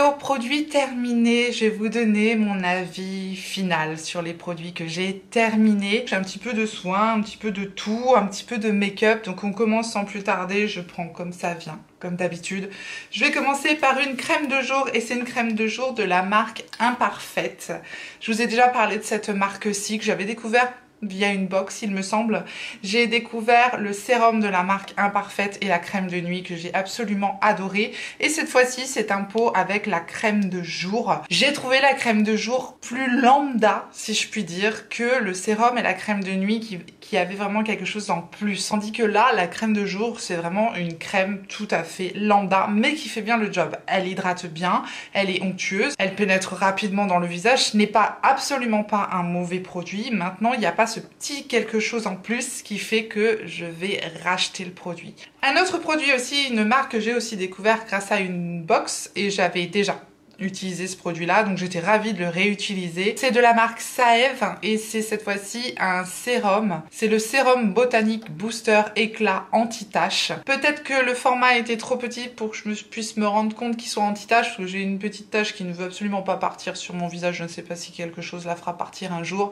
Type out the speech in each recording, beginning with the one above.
vidéo produit terminé, je vais vous donner mon avis final sur les produits que j'ai terminés. J'ai un petit peu de soin, un petit peu de tout, un petit peu de make-up. Donc on commence sans plus tarder, je prends comme ça vient, comme d'habitude. Je vais commencer par une crème de jour et c'est une crème de jour de la marque Imparfaite. Je vous ai déjà parlé de cette marque-ci que j'avais découvert via une box il me semble. J'ai découvert le sérum de la marque Imparfaite et la crème de nuit que j'ai absolument adoré. Et cette fois-ci c'est un pot avec la crème de jour. J'ai trouvé la crème de jour plus lambda si je puis dire que le sérum et la crème de nuit qui avait vraiment quelque chose en plus. Tandis que là la crème de jour c'est vraiment une crème tout à fait lambda mais qui fait bien le job. Elle hydrate bien, elle est onctueuse, elle pénètre rapidement dans le visage. Ce n'est pas absolument pas un mauvais produit. Maintenant il n'y a pas ce petit quelque chose en plus qui fait que je vais racheter le produit. Un autre produit aussi, une marque que j'ai aussi découvert grâce à une box et j'avais déjà utilisé ce produit là donc j'étais ravie de le réutiliser. C'est de la marque Saève et c'est cette fois-ci un sérum. C'est le sérum botanique booster éclat anti-tache. Peut-être que le format était trop petit pour que je puisse me rendre compte qu'il soit anti-tache parce que j'ai une petite tache qui ne veut absolument pas partir sur mon visage. Je ne sais pas si quelque chose la fera partir un jour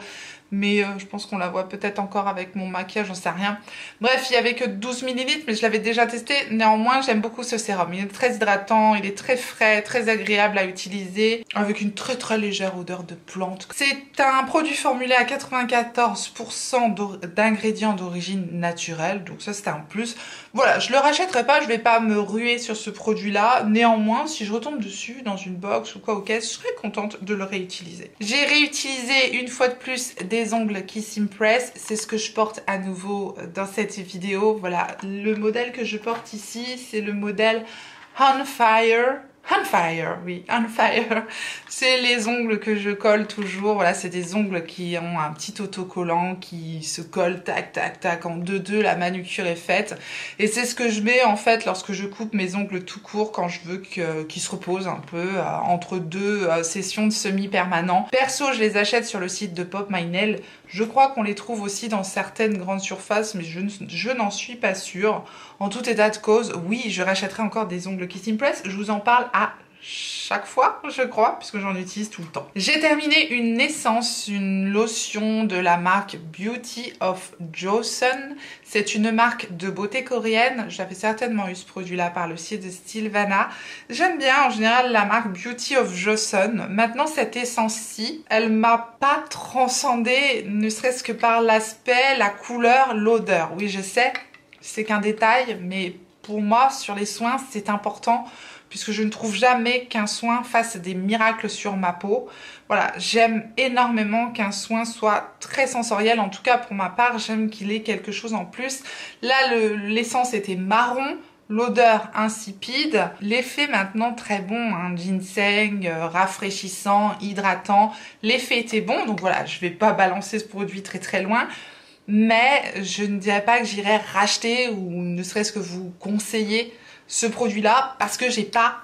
mais je pense qu'on la voit peut-être encore avec mon maquillage, j'en sais rien. Bref, il n'y avait que 12 ml mais je l'avais déjà testé. Néanmoins, j'aime beaucoup ce sérum. Il est très hydratant, il est très frais, très agréable à utiliser, avec une très légère odeur de plante. C'est un produit formulé à 94% d'ingrédients d'origine naturelle, donc ça c'était un plus. Voilà, je le rachèterai pas, je vais pas me ruer sur ce produit-là. Néanmoins, si je retombe dessus dans une box ou quoi aux caisses, je serais contente de le réutiliser. J'ai réutilisé une fois de plus des ongles Kiss Impress, c'est ce que je porte à nouveau dans cette vidéo. Voilà, le modèle que je porte ici, c'est le modèle On Fire. On Fire, oui, On Fire. C'est les ongles que je colle toujours. Voilà, c'est des ongles qui ont un petit autocollant qui se colle tac tac tac en 2-2. La manucure est faite. Et c'est ce que je mets en fait lorsque je coupe mes ongles tout court quand je veux qu'ils se reposent un peu entre deux sessions de semi-permanent. Perso, je les achète sur le site de Pop My Nail. Je crois qu'on les trouve aussi dans certaines grandes surfaces, mais je n'en suis pas sûre. En tout état de cause, oui, je rachèterai encore des ongles Kiss Impress. Je vous en parle à chaque fois, je crois, puisque j'en utilise tout le temps. J'ai terminé une essence, une lotion de la marque Beauty of Joseon. C'est une marque de beauté coréenne. J'avais certainement eu ce produit-là par le site de Sylvana. J'aime bien en général la marque Beauty of Joseon. Maintenant, cette essence-ci, elle m'a pas transcendée, ne serait-ce que par l'aspect, la couleur, l'odeur. Oui, je sais, c'est qu'un détail, mais pour moi, sur les soins, c'est important puisque je ne trouve jamais qu'un soin fasse des miracles sur ma peau. Voilà, j'aime énormément qu'un soin soit très sensoriel. En tout cas, pour ma part, j'aime qu'il ait quelque chose en plus. Là, l'essence était marron. L'odeur insipide, l'effet maintenant très bon, hein, ginseng, rafraîchissant, hydratant. L'effet était bon, donc voilà, je vais pas balancer ce produit très loin. Mais je ne dirais pas que j'irai racheter ou ne serait-ce que vous conseiller ce produit-là parce que j'ai pas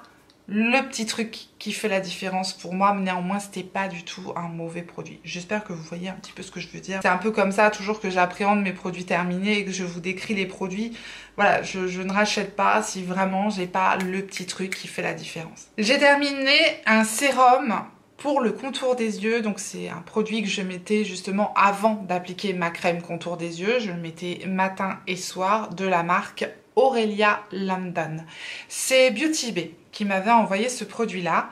le petit truc qui fait la différence pour moi. Mais néanmoins, c'était pas du tout un mauvais produit. J'espère que vous voyez un petit peu ce que je veux dire. C'est un peu comme ça toujours que j'appréhende mes produits terminés et que je vous décris les produits. Voilà, je ne rachète pas si vraiment j'ai pas le petit truc qui fait la différence. J'ai terminé un sérum pour le contour des yeux, donc c'est un produit que je mettais justement avant d'appliquer ma crème contour des yeux. Je le mettais matin et soir de la marque Aurelia London. C'est Beauty Bay qui m'avait envoyé ce produit-là.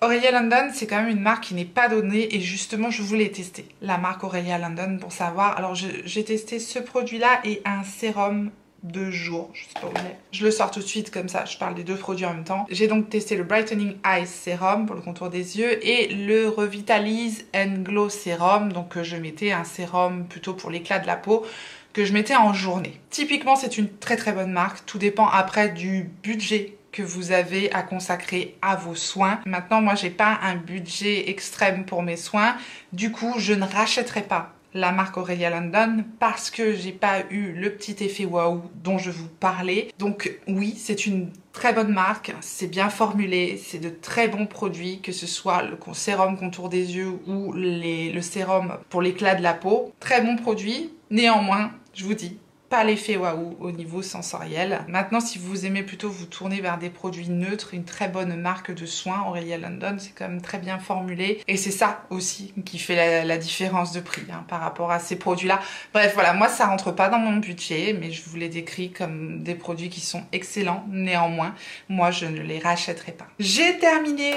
Aurelia London, c'est quand même une marque qui n'est pas donnée et justement je voulais tester la marque Aurelia London pour savoir. Alors j'ai testé ce produit-là et un sérum de jour, je sais pas où il est. Je le sors tout de suite comme ça, je parle des deux produits en même temps. J'ai donc testé le Brightening Eyes Serum pour le contour des yeux et le Revitalise and Glow Serum. Donc je mettais un sérum plutôt pour l'éclat de la peau que je mettais en journée. Typiquement, c'est une très bonne marque. Tout dépend après du budget que vous avez à consacrer à vos soins. Maintenant, moi, j'ai pas un budget extrême pour mes soins. Du coup, je ne rachèterai pas la marque Aurelia London parce que j'ai pas eu le petit effet waouh dont je vous parlais. Donc oui, c'est une très bonne marque, c'est bien formulé, c'est de très bons produits, que ce soit le sérum contour des yeux ou le sérum pour l'éclat de la peau. Très bon produit, néanmoins, je vous dis, pas l'effet waouh au niveau sensoriel. Maintenant, si vous aimez plutôt vous tourner vers des produits neutres, une très bonne marque de soins, Aurelia London, c'est quand même très bien formulé. Et c'est ça aussi qui fait la différence de prix hein, par rapport à ces produits-là. Bref, voilà, moi ça rentre pas dans mon budget, mais je vous les décris comme des produits qui sont excellents. Néanmoins, moi je ne les rachèterai pas. J'ai terminé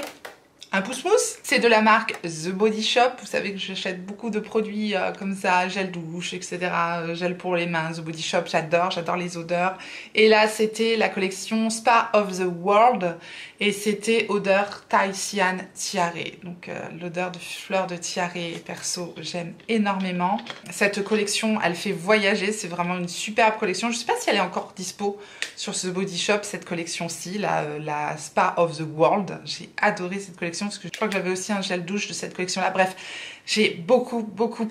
un pouce-mousse, c'est de la marque The Body Shop. Vous savez que j'achète beaucoup de produits comme ça, gel douche, etc. Gel pour les mains, The Body Shop, j'adore les odeurs. Et là, c'était la collection Spa of the World et c'était odeur Thaïsian Tiare. Donc l'odeur de fleurs de tiare, perso, j'aime énormément. Cette collection, elle fait voyager, c'est vraiment une superbe collection. Je sais pas si elle est encore dispo sur The Body Shop, cette collection-ci, la Spa of the World. J'ai adoré cette collection parce que je crois que j'avais aussi un gel douche de cette collection là. Bref, j'ai beaucoup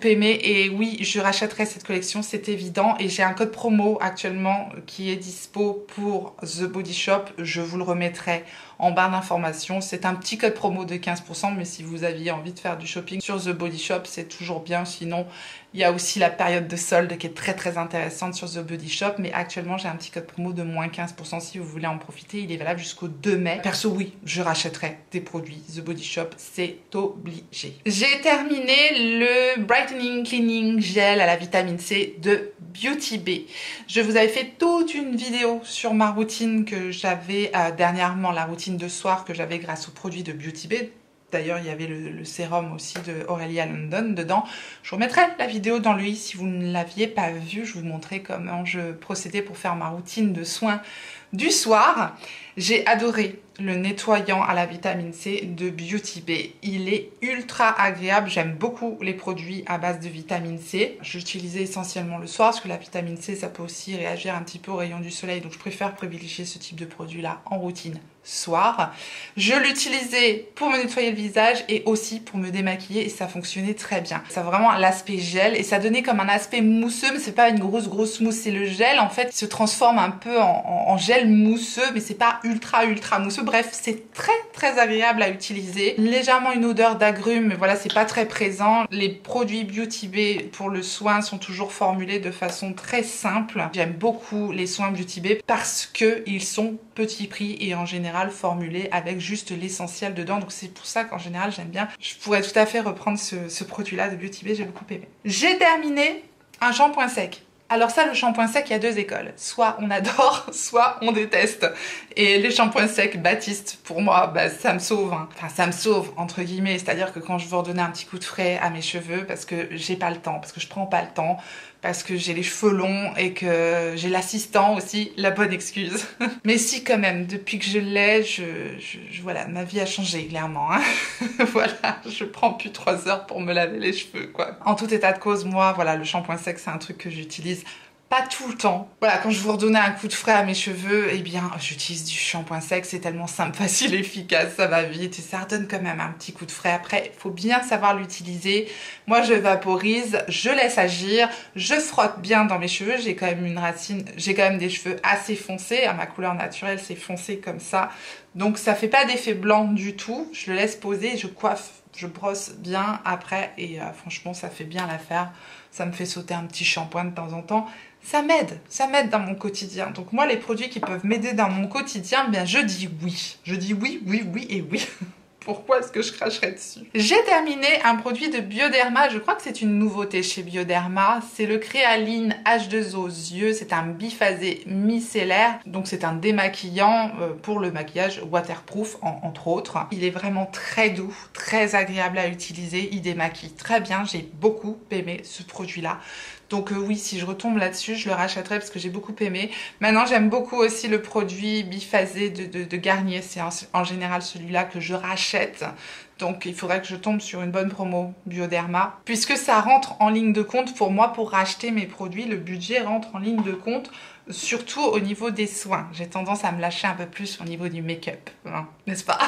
aimé et oui, je rachèterai cette collection, c'est évident. Et j'ai un code promo actuellement qui est dispo pour The Body Shop, je vous le remettrai en barre d'informations. C'est un petit code promo de 15%, mais si vous aviez envie de faire du shopping sur The Body Shop, c'est toujours bien. Sinon, il y a aussi la période de solde qui est très intéressante sur The Body Shop, mais actuellement j'ai un petit code promo de moins 15% si vous voulez en profiter. Il est valable jusqu'au 2 mai. Perso, oui, je rachèterai des produits The Body Shop, c'est obligé. J'ai terminé le Brightening Cleaning Gel à la vitamine C de Beauty Bay. Je vous avais fait toute une vidéo sur ma routine que j'avais dernièrement, la routine de soir que j'avais grâce aux produits de Beauty Bay. D'ailleurs, il y avait le sérum aussi de Aurelia London dedans. Je vous remettrai la vidéo dans le i si vous ne l'aviez pas vue. Je vous montrais comment je procédais pour faire ma routine de soins du soir. J'ai adoré le nettoyant à la vitamine C de Beauty Bay. Il est ultra agréable. J'aime beaucoup les produits à base de vitamine C. Je l'utilisais essentiellement le soir parce que la vitamine C, ça peut aussi réagir un petit peu aux rayons du soleil. Donc, je préfère privilégier ce type de produit-là en routine soir. Je l'utilisais pour me nettoyer le visage et aussi pour me démaquiller et ça fonctionnait très bien. Ça a vraiment l'aspect gel et ça donnait comme un aspect mousseux, mais c'est pas une grosse mousse, c'est le gel en fait qui se transforme un peu en gel mousseux, mais c'est pas ultra mousseux. Bref, c'est très agréable à utiliser. Légèrement une odeur d'agrumes, mais voilà, c'est pas très présent. Les produits Beauty Bay pour le soin sont toujours formulés de façon très simple. J'aime beaucoup les soins Beauty Bay parce que ils sont petit prix et en général formulés avec juste l'essentiel dedans. Donc c'est pour ça qu'en général j'aime bien. Je pourrais tout à fait reprendre ce produit-là de Beauty Bay, j'ai beaucoup aimé. J'ai terminé un shampoing sec. Alors ça, le shampoing sec, il y a deux écoles. Soit on adore, soit on déteste. Et les shampoings secs Baptiste, pour moi, bah, ça me sauve. Hein. Enfin, ça me sauve, entre guillemets. C'est-à-dire que quand je veux redonner un petit coup de frais à mes cheveux, parce que j'ai pas le temps, parce que je prends pas le temps, parce que j'ai les cheveux longs et que j'ai l'assistant aussi, la bonne excuse. Mais si, quand même, depuis que je l'ai, voilà, ma vie a changé, clairement. Hein. Voilà, je prends plus 3 heures pour me laver les cheveux, quoi. En tout état de cause, moi, voilà, le shampoing sec, c'est un truc que j'utilise pas tout le temps. Voilà, quand je veux redonner un coup de frais à mes cheveux, eh bien, j'utilise du shampoing sec. C'est tellement simple, facile, efficace, ça va vite et ça redonne quand même un petit coup de frais. Après, il faut bien savoir l'utiliser. Moi, je vaporise, je laisse agir, je frotte bien dans mes cheveux. J'ai quand même une racine, j'ai quand même des cheveux assez foncés. À ma couleur naturelle, c'est foncé comme ça. Donc, ça fait pas d'effet blanc du tout. Je le laisse poser, je coiffe, je brosse bien après et franchement, ça fait bien l'affaire. Ça me fait sauter un petit shampoing de temps en temps. Ça m'aide dans mon quotidien. Donc moi, les produits qui peuvent m'aider dans mon quotidien, bien je dis oui. Je dis oui et oui. Pourquoi est-ce que je cracherais dessus? J'ai terminé un produit de Bioderma, je crois que c'est une nouveauté chez Bioderma, c'est le Créaline H2O yeux, c'est un biphasé micellaire, donc c'est un démaquillant pour le maquillage waterproof entre autres. Il est vraiment très doux, très agréable à utiliser, il démaquille très bien, j'ai beaucoup aimé ce produit-là. Donc oui, si je retombe là-dessus, je le rachèterai parce que j'ai beaucoup aimé. Maintenant, j'aime beaucoup aussi le produit biphasé de Garnier. C'est en général celui-là que je rachète. Donc il faudrait que je tombe sur une bonne promo Bioderma. Puisque ça rentre en ligne de compte pour moi, pour racheter mes produits, le budget rentre en ligne de compte. Surtout au niveau des soins. J'ai tendance à me lâcher un peu plus au niveau du make-up, hein, n'est-ce pas?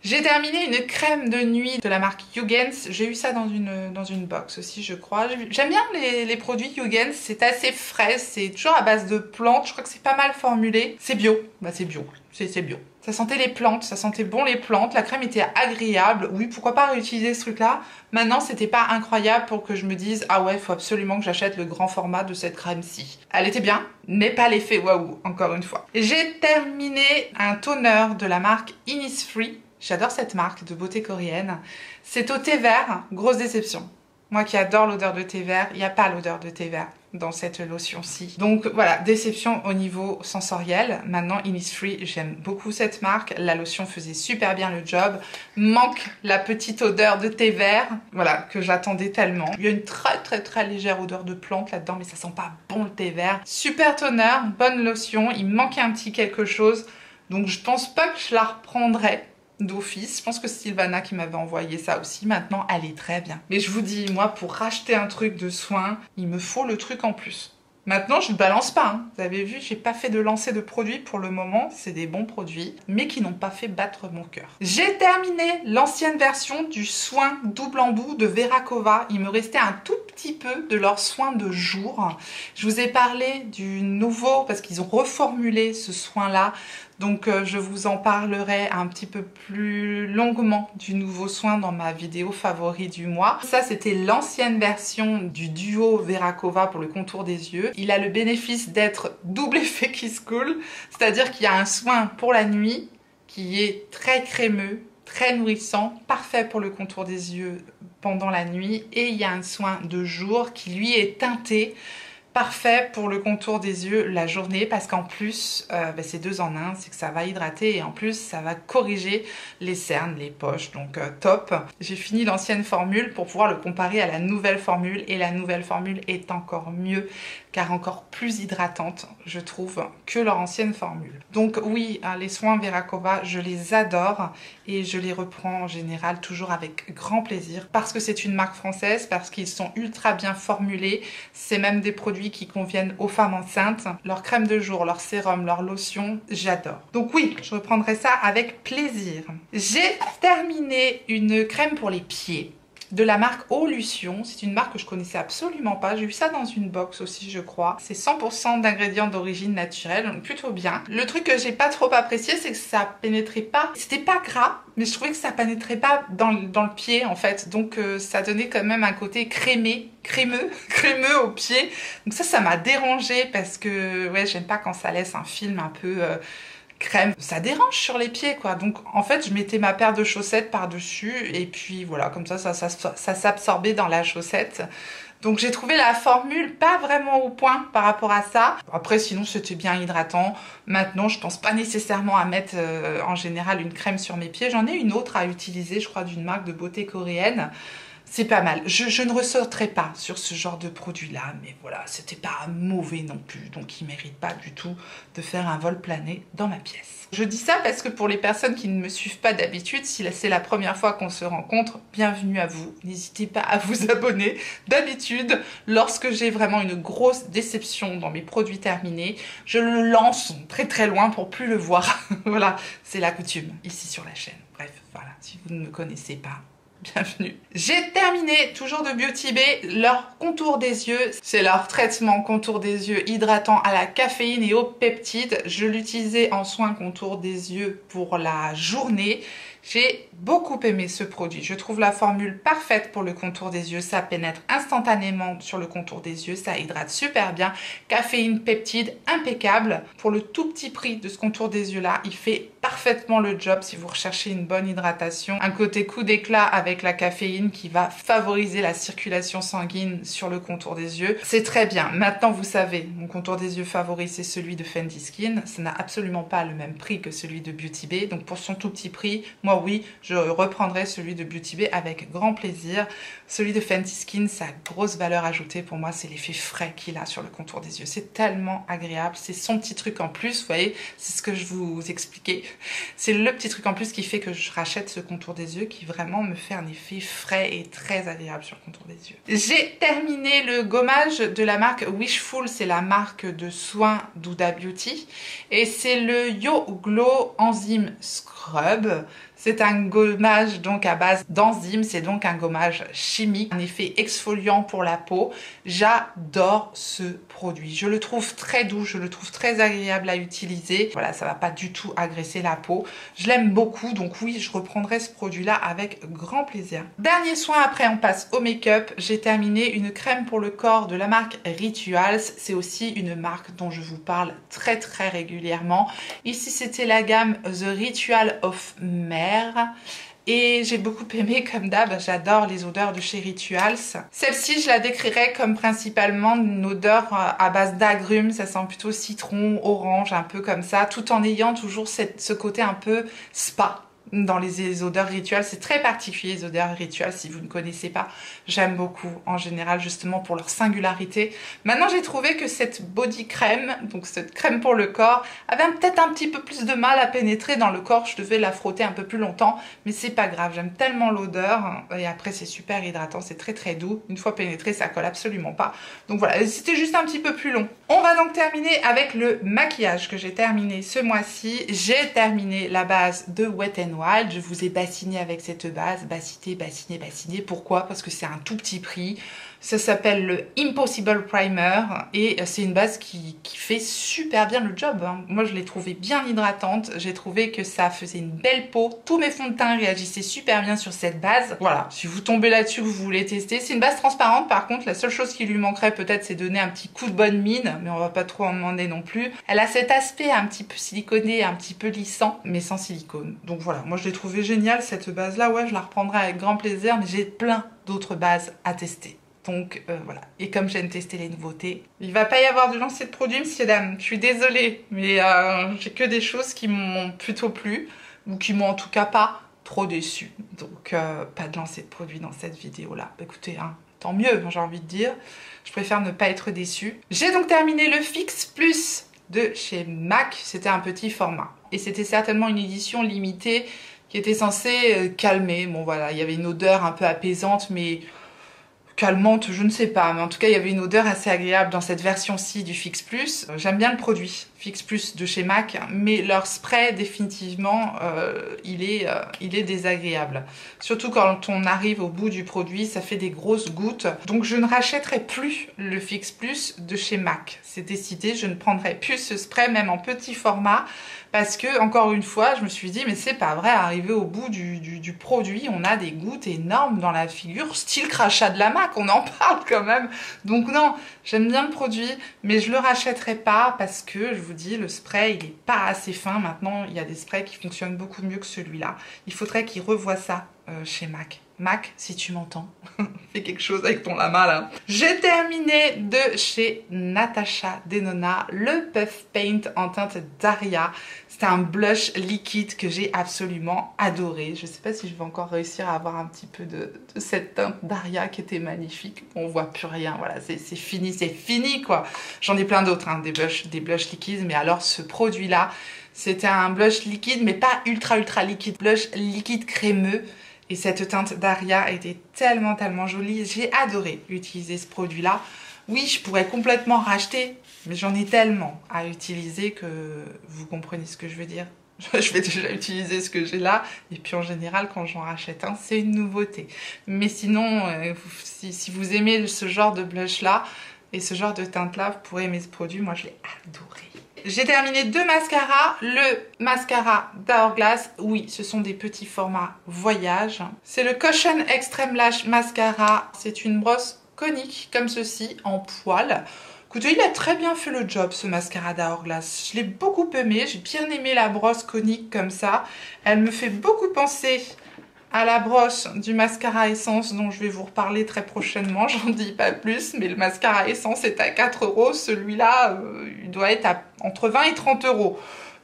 J'ai terminé une crème de nuit de la marque Hugens. J'ai eu ça dans une box aussi, je crois. J'aime bien les produits Hugens. C'est assez frais. C'est toujours à base de plantes. Je crois que c'est pas mal formulé. C'est bio. Bah, c'est bio. C'est bio. Ça sentait les plantes, ça sentait bon les plantes, la crème était agréable. Oui, pourquoi pas réutiliser ce truc-là? Maintenant, c'était pas incroyable pour que je me dise « Ah ouais, il faut absolument que j'achète le grand format de cette crème-ci. » Elle était bien, mais pas l'effet waouh, encore une fois. J'ai terminé un toner de la marque Innisfree. J'adore cette marque de beauté coréenne. C'est au thé vert, grosse déception. Moi qui adore l'odeur de thé vert, il n'y a pas l'odeur de thé vert dans cette lotion-ci. Donc voilà, déception au niveau sensoriel. Maintenant, Innisfree, j'aime beaucoup cette marque. La lotion faisait super bien le job. Manque la petite odeur de thé vert, voilà, que j'attendais tellement. Il y a une très légère odeur de plante là-dedans, mais ça sent pas bon le thé vert. Super toner, bonne lotion. Il me manquait un petit quelque chose. Donc je pense pas que je la reprendrai d'office. Je pense que c'est Sylvana qui m'avait envoyé ça aussi. Maintenant, elle est très bien. Mais je vous dis, moi, pour racheter un truc de soin, il me faut le truc en plus. Maintenant, je ne balance pas. Hein. Vous avez vu, j'ai pas fait de lancer de produits pour le moment. C'est des bons produits, mais qui n'ont pas fait battre mon cœur. J'ai terminé l'ancienne version du soin double embout de Verakova. Il me restait un tout petit peu de leur soin de jour. Je vous ai parlé du nouveau, parce qu'ils ont reformulé ce soin-là. Donc je vous en parlerai un petit peu plus longuement du nouveau soin dans ma vidéo favori du mois. Ça, c'était l'ancienne version du duo Verakova pour le contour des yeux. Il a le bénéfice d'être double effet Kiss Cool, c'est-à-dire qu'il y a un soin pour la nuit qui est très crémeux, très nourrissant, parfait pour le contour des yeux pendant la nuit, et il y a un soin de jour qui lui est teinté, parfait pour le contour des yeux la journée, parce qu'en plus, c'est 2 en 1, c'est que ça va hydrater et en plus ça va corriger les cernes, les poches, donc top. J'ai fini l'ancienne formule pour pouvoir le comparer à la nouvelle formule, et la nouvelle formule est encore mieux, car encore plus hydratante, je trouve, que leur ancienne formule. Donc oui, hein, les soins Verakova, je les adore et je les reprends en général toujours avec grand plaisir, parce que c'est une marque française, parce qu'ils sont ultra bien formulés. C'est même des produits qui conviennent aux femmes enceintes. Leur crème de jour, leur sérum, leur lotion, j'adore. Donc oui, je reprendrai ça avec plaisir. J'ai terminé une crème pour les pieds de la marque Olution. C'est une marque que je connaissais absolument pas. J'ai eu ça dans une box aussi, je crois. C'est 100% d'ingrédients d'origine naturelle, donc plutôt bien. Le truc que j'ai pas trop apprécié, c'est que ça pénétrait pas. C'était pas gras, mais je trouvais que ça pénétrait pas dans le pied en fait. Donc ça donnait quand même un côté crémeux au pied. Donc ça m'a dérangé, parce que ouais, j'aime pas quand ça laisse un film un peu crème, ça dérange sur les pieds quoi. Donc en fait je mettais ma paire de chaussettes par dessus, et puis voilà, comme ça s'absorbait dans la chaussette. Donc j'ai trouvé la formule pas vraiment au point par rapport à ça. Après sinon c'était bien hydratant. Maintenant je pense pas nécessairement à mettre en général une crème sur mes pieds. J'en ai une autre à utiliser, je crois, d'une marque de beauté coréenne. C'est pas mal. Je ne ressortirai pas sur ce genre de produit-là, mais voilà, c'était pas mauvais non plus, donc il mérite pas du tout de faire un vol plané dans ma pièce. Je dis ça parce que pour les personnes qui ne me suivent pas d'habitude, si c'est la première fois qu'on se rencontre, bienvenue à vous. N'hésitez pas à vous abonner. D'habitude, lorsque j'ai vraiment une grosse déception dans mes produits terminés, je le lance très loin pour plus le voir. Voilà, c'est la coutume ici sur la chaîne. Bref, voilà, si vous ne me connaissez pas, bienvenue. J'ai terminé, toujours de Beauty Bay, leur contour des yeux. C'est leur traitement contour des yeux hydratant à la caféine et aux peptides. Je l'utilisais en soin contour des yeux pour la journée. J'ai beaucoup aimé ce produit. Je trouve la formule parfaite pour le contour des yeux. Ça pénètre instantanément sur le contour des yeux. Ça hydrate super bien. Caféine, peptide, impeccable. Pour le tout petit prix de ce contour des yeux-là, il fait parfaitement le job si vous recherchez une bonne hydratation. Un côté coup d'éclat avec la caféine qui va favoriser la circulation sanguine sur le contour des yeux. C'est très bien. Maintenant, vous savez, mon contour des yeux favori, c'est celui de Fenty Skin. Ça n'a absolument pas le même prix que celui de Beauty Bay. Donc pour son tout petit prix, moi oui, je reprendrai celui de Beauty Bay avec grand plaisir. Celui de Fenty Skin, sa grosse valeur ajoutée pour moi, c'est l'effet frais qu'il a sur le contour des yeux. C'est tellement agréable. C'est son petit truc en plus, vous voyez, c'est ce que je vous expliquais. C'est le petit truc en plus qui fait que je rachète ce contour des yeux, qui vraiment me fait un effet frais et très agréable sur le contour des yeux. J'ai terminé le gommage de la marque Wishful, c'est la marque de soins d'Huda Beauty, et c'est le Yo Glow Enzyme Scrub. C'est un gommage donc à base d'enzymes, c'est donc un gommage chimique, un effet exfoliant pour la peau. J'adore ce produit. Je le trouve très doux, je le trouve très agréable à utiliser. Voilà, ça va pas du tout agresser la peau. Je l'aime beaucoup, donc oui, je reprendrai ce produit-là avec grand plaisir. Dernier soin, après on passe au make-up. J'ai terminé une crème pour le corps de la marque Rituals. C'est aussi une marque dont je vous parle très régulièrement. Ici, c'était la gamme The Ritual of Mer. Et j'ai beaucoup aimé, comme d'hab, j'adore les odeurs de chez Rituals. Celle-ci, je la décrirais comme principalement une odeur à base d'agrumes, ça sent plutôt citron, orange, un peu comme ça, tout en ayant toujours ce côté un peu spa. Dans les odeurs rituelles, c'est très particulier les odeurs rituelles, si vous ne connaissez pas, j'aime beaucoup en général justement pour leur singularité. Maintenant j'ai trouvé que cette body crème, donc cette crème pour le corps, avait peut-être un petit peu plus de mal à pénétrer dans le corps, je devais la frotter un peu plus longtemps, mais c'est pas grave, j'aime tellement l'odeur, et après c'est super hydratant, c'est très doux, une fois pénétré ça colle absolument pas, donc voilà, c'était juste un petit peu plus long. On va donc terminer avec le maquillage que j'ai terminé ce mois-ci. J'ai terminé la base de Wet n Wild. Je vous ai bassiné avec cette base, bassiné. Pourquoi? Parce que c'est un tout petit prix. Ça s'appelle le Impossible Primer et c'est une base qui fait super bien le job. Moi, je l'ai trouvée bien hydratante. J'ai trouvé que ça faisait une belle peau. Tous mes fonds de teint réagissaient super bien sur cette base. Voilà, si vous tombez là-dessus, vous voulez tester. C'est une base transparente. Par contre, la seule chose qui lui manquerait peut-être, c'est donner un petit coup de bonne mine, mais on va pas trop en demander non plus. Elle a cet aspect un petit peu siliconé, un petit peu lissant, mais sans silicone. Donc voilà, moi je l'ai trouvée géniale cette base-là. Ouais, je la reprendrai avec grand plaisir, mais j'ai plein d'autres bases à tester. Donc voilà, et comme j'aime tester les nouveautés, il va pas y avoir de lancée de produits, messieurs dames, je suis désolée, mais j'ai que des choses qui m'ont plutôt plu, ou qui m'ont en tout cas pas trop déçu. Donc pas de lancée de produits dans cette vidéo-là. Écoutez, hein, tant mieux, j'ai envie de dire, je préfère ne pas être déçue. J'ai donc terminé le Fix Plus de chez MAC, c'était un petit format, et c'était certainement une édition limitée qui était censée calmer. Bon voilà, il y avait une odeur un peu apaisante, mais calmante, je ne sais pas, mais en tout cas il y avait une odeur assez agréable dans cette version-ci du Fix Plus. J'aime bien le produit Fix Plus de chez MAC, mais leur spray définitivement il est désagréable. Surtout quand on arrive au bout du produit, ça fait des grosses gouttes. Donc je ne rachèterai plus le Fix Plus de chez MAC. C'est décidé, je ne prendrai plus ce spray même en petit format. Parce que, encore une fois, je me suis dit, mais c'est pas vrai, arrivé au bout du produit, on a des gouttes énormes dans la figure, style crachat de la MAC, on en parle quand même. Donc non, j'aime bien le produit, mais je le rachèterai pas parce que, je vous dis, le spray, il est pas assez fin. Maintenant, il y a des sprays qui fonctionnent beaucoup mieux que celui-là. Il faudrait qu'ils revoient ça chez MAC. MAC, si tu m'entends, fais quelque chose avec ton lama là. J'ai terminé de chez Natasha Denona le Puff Paint en teinte Daria. C'est un blush liquide que j'ai absolument adoré. Je ne sais pas si je vais encore réussir à avoir un petit peu de cette teinte Daria qui était magnifique. On voit plus rien, voilà, c'est fini quoi. J'en ai plein d'autres, hein, des blushs liquides, mais alors ce produit-là, c'était un blush liquide, mais pas ultra liquide, blush liquide crémeux. Et cette teinte Daria était tellement jolie. J'ai adoré utiliser ce produit-là. Oui, je pourrais complètement racheter, mais j'en ai tellement à utiliser que vous comprenez ce que je veux dire. Je vais déjà utiliser ce que j'ai là. Et puis en général, quand j'en rachète un, c'est une nouveauté. Mais sinon, si vous aimez ce genre de blush-là et ce genre de teinte-là, vous pourrez aimer ce produit. Moi, je l'ai adoré. J'ai terminé deux mascaras. Le mascara d'Hourglass, oui, ce sont des petits formats voyage. C'est le Caution Extreme Lash Mascara. C'est une brosse conique comme ceci, en poil. Écoutez, il a très bien fait le job ce mascara d'Hourglass. Je l'ai beaucoup aimé, j'ai bien aimé la brosse conique comme ça. Elle me fait beaucoup penser à la brosse du mascara Essence dont je vais vous reparler très prochainement, j'en dis pas plus, mais le mascara Essence est à 4 €, celui-là il doit être entre 20 et 30 €.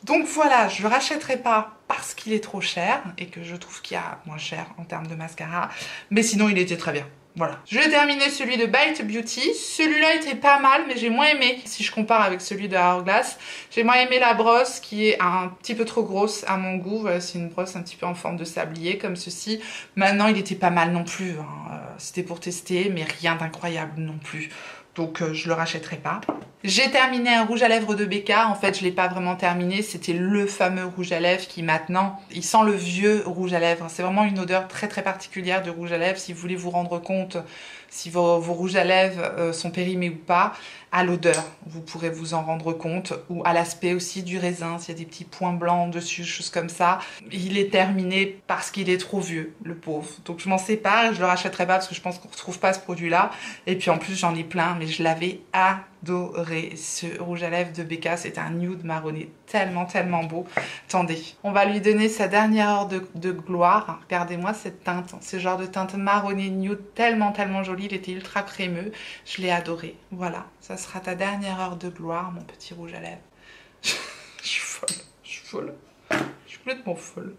Donc voilà, je ne le rachèterai pas parce qu'il est trop cher et que je trouve qu'il y a moins cher en termes de mascara, mais sinon il était très bien. Voilà. Je vais terminer celui de Bite Beauty. Celui-là était pas mal, mais j'ai moins aimé. Si je compare avec celui de Hourglass, j'ai moins aimé la brosse qui est un petit peu trop grosse à mon goût. Voilà, c'est une brosse un petit peu en forme de sablier comme ceci. Maintenant, il était pas mal non plus, hein. C'était pour tester, mais rien d'incroyable non plus. Donc, je le rachèterai pas. J'ai terminé un rouge à lèvres de Becca. En fait, je l'ai pas vraiment terminé. C'était le fameux rouge à lèvres qui maintenant, il sent le vieux rouge à lèvres. C'est vraiment une odeur très très particulière de rouge à lèvres. Si vous voulez vous rendre compte si vos rouges à lèvres sont périmés ou pas, à l'odeur, vous pourrez vous en rendre compte, ou à l'aspect aussi du raisin, s'il y a des petits points blancs dessus, choses comme ça. Il est terminé parce qu'il est trop vieux, le pauvre. Donc je m'en sépare, je le rachèterai pas parce que je pense qu'on ne retrouve pas ce produit-là. Et puis en plus j'en ai plein, mais je l'avais adoré. Ce rouge à lèvres de Becca, c'est un nude marronné tellement tellement beau. Attendez, on va lui donner sa dernière heure de gloire. Regardez-moi cette teinte, ce genre de teinte marronné nude tellement tellement jolie. Il était ultra crémeux, je l'ai adoré. Voilà, ça sera ta dernière heure de gloire, mon petit rouge à lèvres. Je suis folle, je suis folle, je suis complètement folle.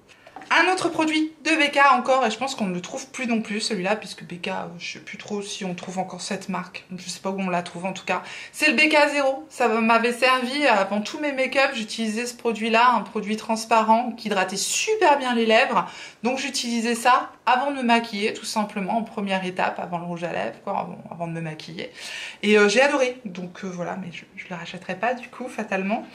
Un autre produit de Becca encore, et je pense qu'on ne le trouve plus non plus celui-là, puisque Becca, je sais plus trop si on trouve encore cette marque, je sais pas où on la trouve en tout cas. C'est le Becca Zero, ça m'avait servi avant tous mes make-up, j'utilisais ce produit-là, un produit transparent qui hydratait super bien les lèvres, donc j'utilisais ça avant de me maquiller, tout simplement, en première étape, avant le rouge à lèvres, quoi, avant de me maquiller. Et j'ai adoré, donc voilà, mais je le rachèterai pas du coup, fatalement.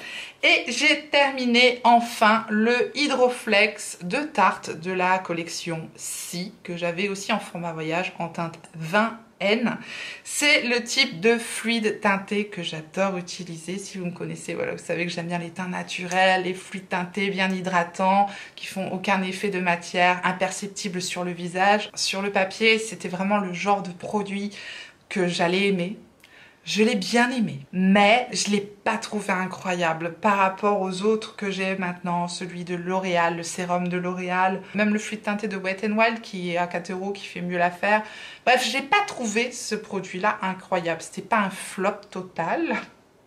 Et j'ai terminé enfin le Hydroflex de Tarte de la collection Si, que j'avais aussi en format voyage en teinte 20N. C'est le type de fluide teinté que j'adore utiliser. Si vous me connaissez, voilà, vous savez que j'aime bien les teints naturels, les fluides teintés bien hydratants, qui font aucun effet de matière, imperceptible sur le visage. Sur le papier, c'était vraiment le genre de produit que j'allais aimer. Je l'ai bien aimé, mais je ne l'ai pas trouvé incroyable par rapport aux autres que j'ai maintenant, celui de L'Oréal, le sérum de L'Oréal, même le fluide teinté de Wet n Wild qui est à 4 € qui fait mieux l'affaire. Bref, je n'ai pas trouvé ce produit-là incroyable, c'était pas un flop total.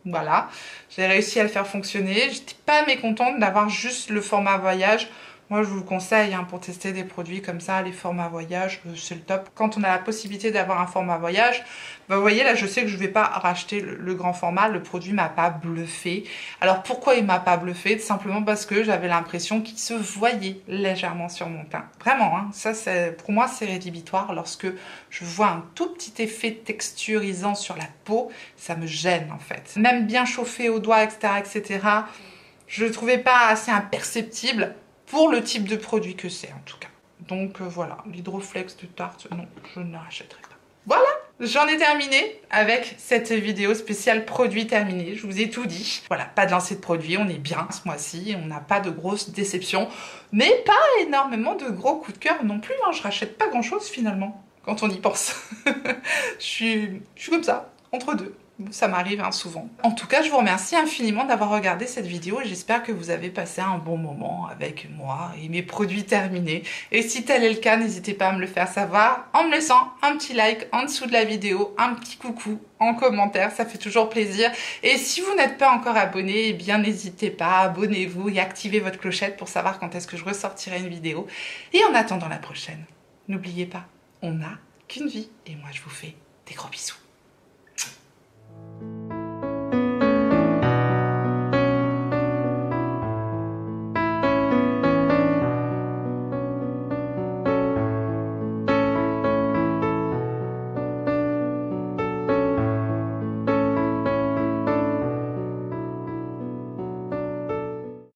Voilà, j'ai réussi à le faire fonctionner, j'étais pas mécontente d'avoir juste le format voyage. Moi, je vous le conseille hein, pour tester des produits comme ça, les formats voyage, c'est le top. Quand on a la possibilité d'avoir un format voyage, bah, vous voyez là, je sais que je ne vais pas racheter le grand format, le produit m'a pas bluffé. Alors pourquoi il m'a pas bluffé? Tout simplement parce que j'avais l'impression qu'il se voyait légèrement sur mon teint. Vraiment, hein, ça pour moi c'est rédhibitoire. Lorsque je vois un tout petit effet texturisant sur la peau, ça me gêne en fait. Même bien chauffé au doigt, etc., etc., je ne le trouvais pas assez imperceptible pour le type de produit que c'est en tout cas. Donc voilà, l'Hydroflex de Tarte, non, je ne la rachèterai pas. Voilà, j'en ai terminé avec cette vidéo spéciale produit terminé. Je vous ai tout dit. Voilà, pas de lancer de produit, on est bien ce mois-ci, on n'a pas de grosses déceptions, mais pas énormément de gros coups de cœur non plus. Hein. Je rachète pas grand-chose finalement, quand on y pense. je suis comme ça, entre deux. Ça m'arrive hein, souvent. En tout cas, je vous remercie infiniment d'avoir regardé cette vidéo et j'espère que vous avez passé un bon moment avec moi et mes produits terminés. Et si tel est le cas, n'hésitez pas à me le faire savoir en me laissant un petit like en dessous de la vidéo, un petit coucou en commentaire, ça fait toujours plaisir. Et si vous n'êtes pas encore abonné, eh bien n'hésitez pas, abonnez-vous et activez votre clochette pour savoir quand est-ce que je ressortirai une vidéo. Et en attendant la prochaine, n'oubliez pas, on n'a qu'une vie et moi je vous fais des gros bisous.